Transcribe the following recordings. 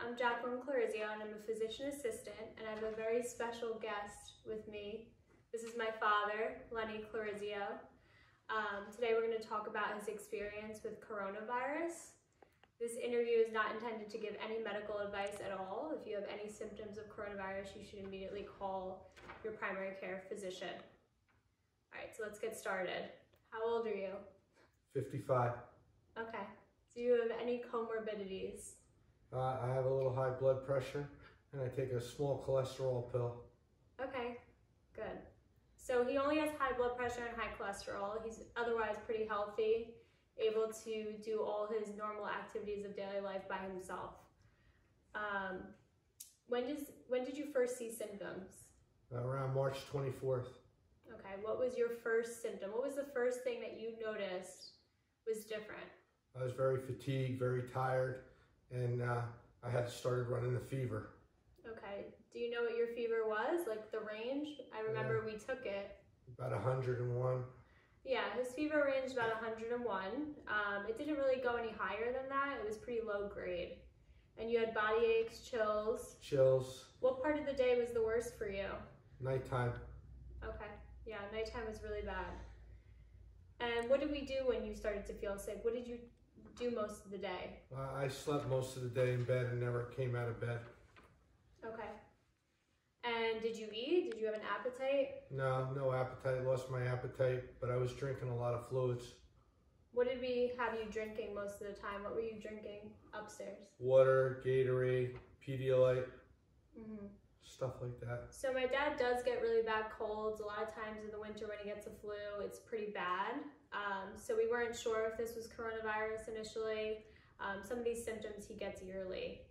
I'm Jacqueline Clarizo, and I'm a physician assistant, and I have a very special guest with me. This is my father, Leonard Clarizo. Today we're going to talk about his experience with coronavirus. This interview is not intended to give any medical advice at all. If you have any symptoms of coronavirus, you should immediately call your primary care physician. All right, so let's get started. How old are you? 55. Okay. Do you have any comorbidities? I have a little high blood pressure, and I take a small cholesterol pill. Okay, good. So he only has high blood pressure and high cholesterol. He's otherwise pretty healthy, able to do all his normal activities of daily life by himself. When did you first see symptoms? Around March 24th. Okay, what was your first symptom? What was the first thing that you noticed was different? I was very fatigued, very tired, and I had started running a fever. Okay. Do you know what your fever was? Like the range? I remember we took it. About 101. Yeah, his fever ranged about 101. It didn't really go any higher than that. It was pretty low grade. And you had body aches, chills. Chills. What part of the day was the worst for you? Nighttime. Okay. Yeah, nighttime was really bad. And what did we do when you started to feel sick? What did you do most of the day? I slept most of the day in bed and never came out of bed. Okay. And did you eat? Did you have an appetite? No appetite. Lost my appetite, but I was drinking a lot of fluids. What did we have you drinking most of the time? What were you drinking upstairs? Water, Gatorade, Pedialyte, stuff like that. So my dad does get really bad colds. A lot of times in the winter when he gets a flu, it's pretty bad. So we weren't sure if this was coronavirus initially. Some of these symptoms he gets yearly.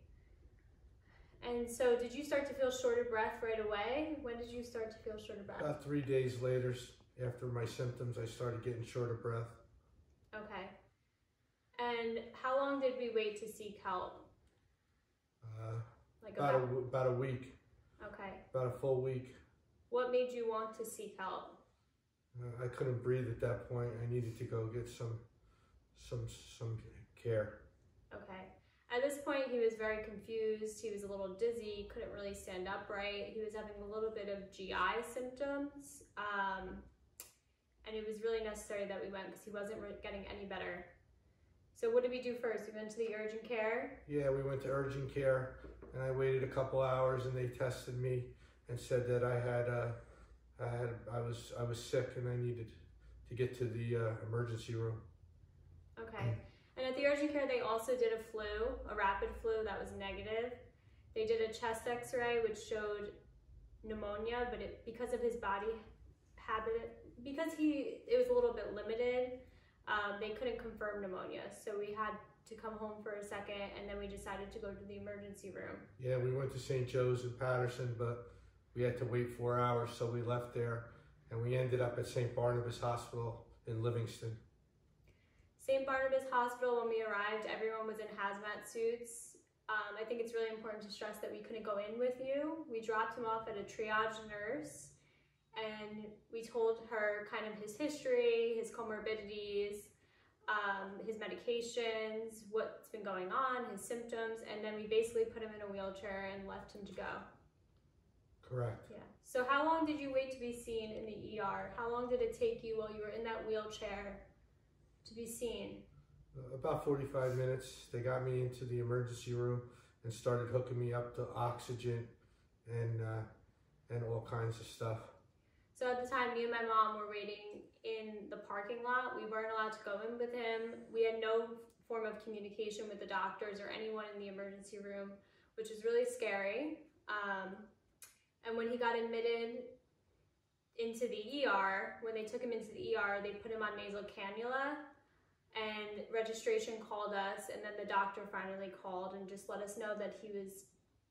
And so did you start to feel short of breath right away? When did you start to feel short of breath? About 3 days later, after my symptoms, I started getting short of breath. Okay. And how long did we wait to seek help? About a week. Okay. About a full week. What made you want to seek help? I couldn't breathe at that point. I needed to go get some care. Okay. At this point, he was very confused. He was a little dizzy, couldn't really stand upright. He was having a little bit of GI symptoms. And it was really necessary that we went because he wasn't getting any better. So what did we do first? We went to the urgent care? Yeah, we went to urgent care, and I waited a couple hours, and they tested me and said that I was sick and I needed to get to the emergency room. Okay. And at the urgent care, they also did a rapid flu that was negative. They did a chest x-ray, which showed pneumonia, but because of his body habit, because it was a little bit limited, they couldn't confirm pneumonia. So we had to come home for a second, and then we decided to go to the emergency room. Yeah, we went to St. Joe's in Patterson, but we had to wait 4 hours, so we left there, and we ended up at St. Barnabas Hospital in Livingston. St. Barnabas Hospital, when we arrived, everyone was in hazmat suits. I think it's really important to stress that we couldn't go in with you. We dropped him off at a triage nurse, and we told her kind of his history, his comorbidities, his medications, what's been going on, his symptoms, and then we basically put him in a wheelchair and left him to go. Correct. Yeah. So how long did you wait to be seen in the ER? How long did it take you while you were in that wheelchair to be seen? About 45 minutes. They got me into the emergency room and started hooking me up to oxygen and all kinds of stuff. So at the time, me and my mom were waiting in the parking lot. We weren't allowed to go in with him. We had no form of communication with the doctors or anyone in the emergency room, which was really scary. And when he got admitted into the ER, when they took him into the ER, they put him on nasal cannula, and registration called us, and then the doctor finally called and just let us know that he was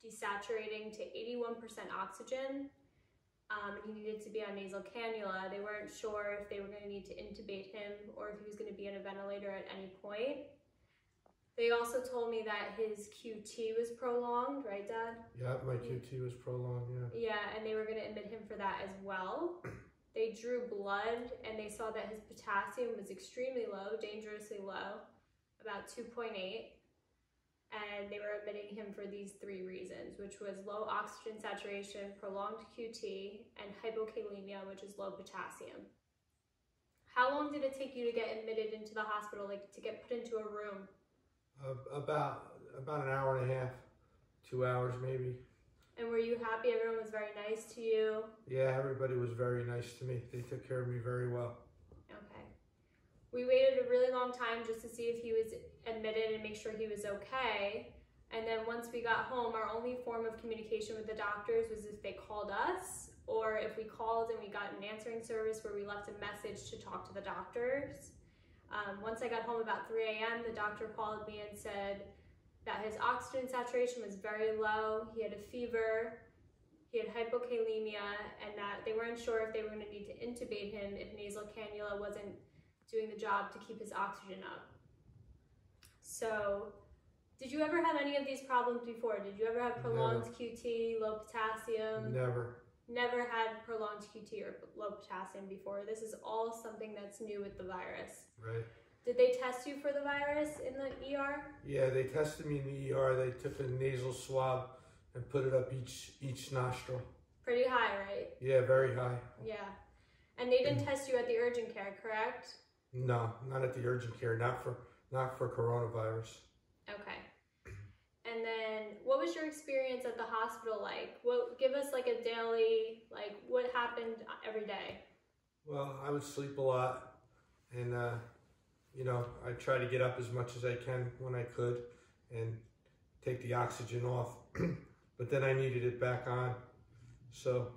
desaturating to 81% oxygen. And he needed to be on nasal cannula. They weren't sure if they were going to need to intubate him or if he was going to be on a ventilator at any point. They also told me that his QT was prolonged, right, Dad? Yeah, my QT was prolonged, yeah. Yeah, and they were going to admit him for that as well. They drew blood, and they saw that his potassium was extremely low, dangerously low, about 2.8. and they were admitting him for these 3 reasons, which was low oxygen saturation, prolonged QT, and hypokalemia, which is low potassium. How long did it take you to get admitted into the hospital, like to get put into a room? About an hour and a half, 2 hours maybe. And were you happy? Everyone was very nice to you? Yeah, everybody was very nice to me. They took care of me very well. Okay. We waited a really long time just to see if he was admitted and make sure he was okay. And then once we got home, our only form of communication with the doctors was if they called us, or if we called and we got an answering service where we left a message to talk to the doctors. Once I got home about 3 a.m., the doctor called me and said that his oxygen saturation was very low, he had a fever, he had hypokalemia, and that they weren't sure if they were going to need to intubate him if nasal cannula wasn't doing the job to keep his oxygen up. So, did you ever have any of these problems before? Did you ever have prolonged QT, low potassium? Never. Never had prolonged QT or low potassium before. This is all something that's new with the virus. Right. Did they test you for the virus in the ER? Yeah, they tested me in the ER. They took a nasal swab and put it up each nostril. Pretty high, right? Yeah, very high. Yeah. And they didn't test you at the urgent care, correct? No, not at the urgent care. Not for coronavirus. Okay. And then, what was your experience at the hospital like? Give us like a daily, like what happened every day? Well, I would sleep a lot, and you know, I try to get up as much as I can when I could, and take the oxygen off. But then I needed it back on, so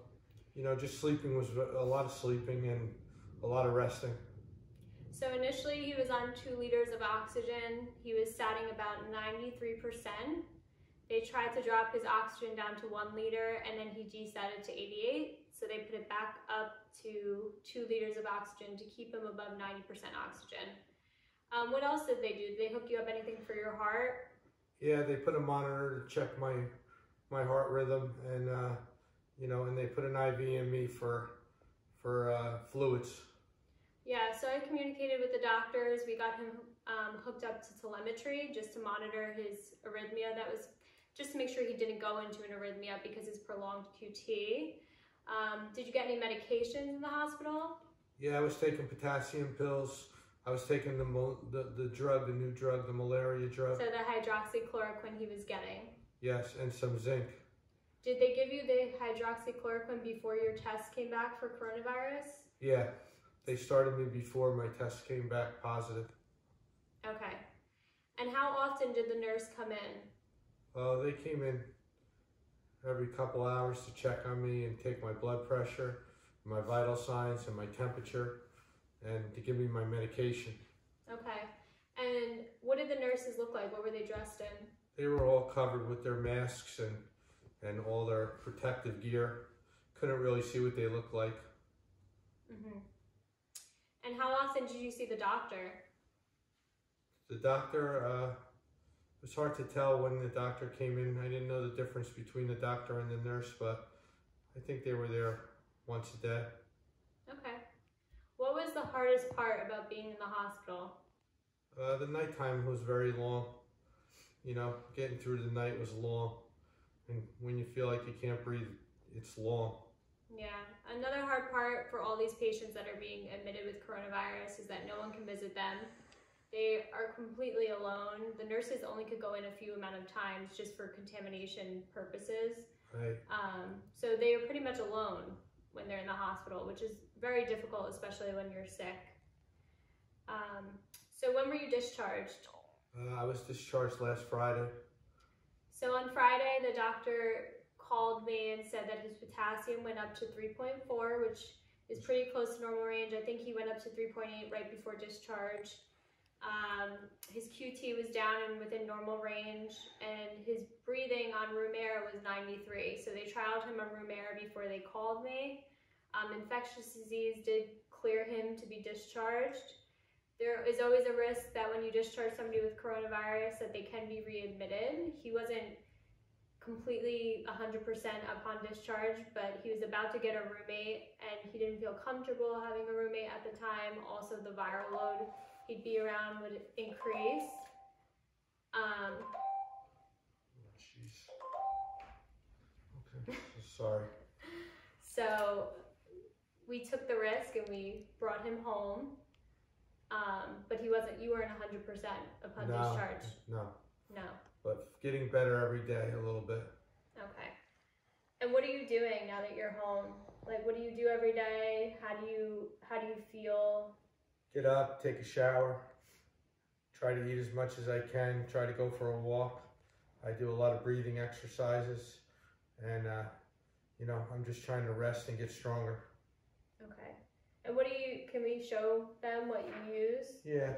you know, just sleeping was a lot of sleeping and a lot of resting. So initially he was on 2 liters of oxygen. He was satting about 93%. They tried to drop his oxygen down to 1 liter, and then he desatted to 88. So they put it back up to 2 liters of oxygen to keep him above 90% oxygen. What else did they do? Did they hook you up anything for your heart? Yeah, they put a monitor to check my heart rhythm, and you know, and they put an IV in me for fluids. Yeah, so I communicated with the doctors. We got him hooked up to telemetry just to monitor his arrhythmia. That was just to make sure he didn't go into an arrhythmia because his prolonged QT. Did you get any medications in the hospital? Yeah, I was taking potassium pills. I was taking the new drug, the malaria drug. So the hydroxychloroquine he was getting? Yes, and some zinc. Did they give you the hydroxychloroquine before your test came back for coronavirus? Yeah. They started me before my test came back positive. Okay. And how often did the nurse come in? They came in every couple hours to check on me and take my blood pressure, my vital signs, and my temperature, and to give me my medication. Okay. And what did the nurses look like? What were they dressed in? They were all covered with their masks and all their protective gear. Couldn't really see what they looked like. Mm-hmm. And how often did you see the doctor? The doctor, it was hard to tell when the doctor came in. I didn't know the difference between the doctor and the nurse, but I think they were there once a day. Okay. What was the hardest part about being in the hospital? The nighttime was very long. You know, getting through the night was long. And when you feel like you can't breathe, it's long. Yeah. Another hard part for all these patients that are being admitted with coronavirus is that no one can visit them. They are completely alone. The nurses only could go in a few amount of times just for contamination purposes. Right. So they are pretty much alone when they're in the hospital, which is very difficult, especially when you're sick. So when were you discharged? I was discharged last Friday. So on Friday, the doctor called me and said that his potassium went up to 3.4, which is pretty close to normal range. I think he went up to 3.8 right before discharge. His QT was down and within normal range, and his breathing on room air was 93. So they trialed him on room air before they called me. Infectious disease did clear him to be discharged. There is always a risk that when you discharge somebody with coronavirus that they can be readmitted. He wasn't completely 100% upon discharge, but he was about to get a roommate and he didn't feel comfortable having a roommate at the time. Also, the viral load he'd be around would increase. Sorry. So we took the risk and we brought him home. But you weren't 100% upon discharge? No. No. But getting better every day a little bit. Okay. And what are you doing now that you're home? Like, what do you do every day? How do you feel? Get up, take a shower, try to eat as much as I can, try to go for a walk. I do a lot of breathing exercises, and I'm just trying to rest and get stronger. Okay. And can we show them what you use? Yeah,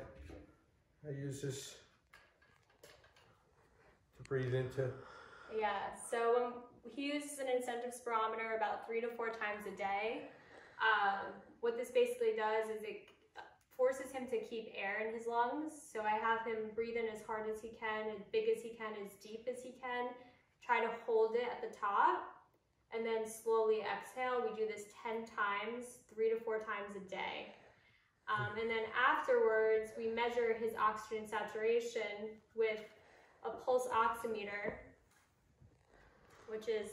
I use this to breathe into. Yeah, so he uses an incentive spirometer about 3 to 4 times a day. What this basically does is it forces him to keep air in his lungs. So I have him breathe in as hard as he can, as big as he can, as deep as he can. Try to hold it at the top, and then slowly exhale. We do this 10 times, 3 to 4 times a day. And then afterwards, we measure his oxygen saturation with a pulse oximeter, which is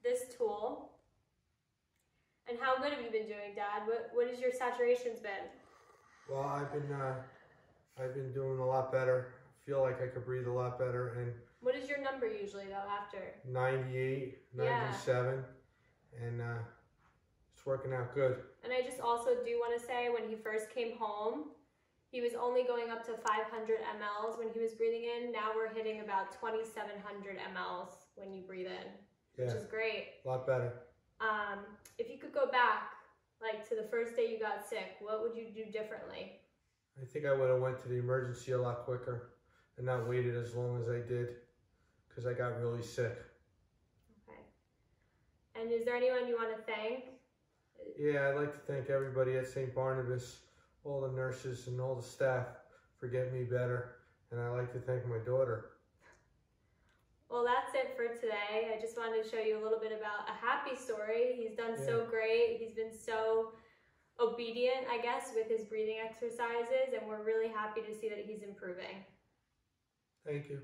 this tool. And how good have you been doing, Dad? What has your saturations been? Well, I've been doing a lot better. I feel like I could breathe a lot better. And what is your number usually though after? 98, 97, and it's working out good. And I just also do want to say, when he first came home, he was only going up to 500 mLs when he was breathing in. Now we're hitting about 2,700 mLs when you breathe in, which is great. A lot better. If you could go back, like to the first day you got sick, what would you do differently? I think I would have went to the emergency a lot quicker and not waited as long as I did, because I got really sick. Okay. And is there anyone you want to thank? Yeah, I'd like to thank everybody at St. Barnabas, all the nurses and all the staff for getting me better. And I'd like to thank my daughter. Well, that's it for today. I just wanted to show you a little bit about a happy story. He's done so great. He's been so obedient, I guess, with his breathing exercises, and we're really happy to see that he's improving. Thank you.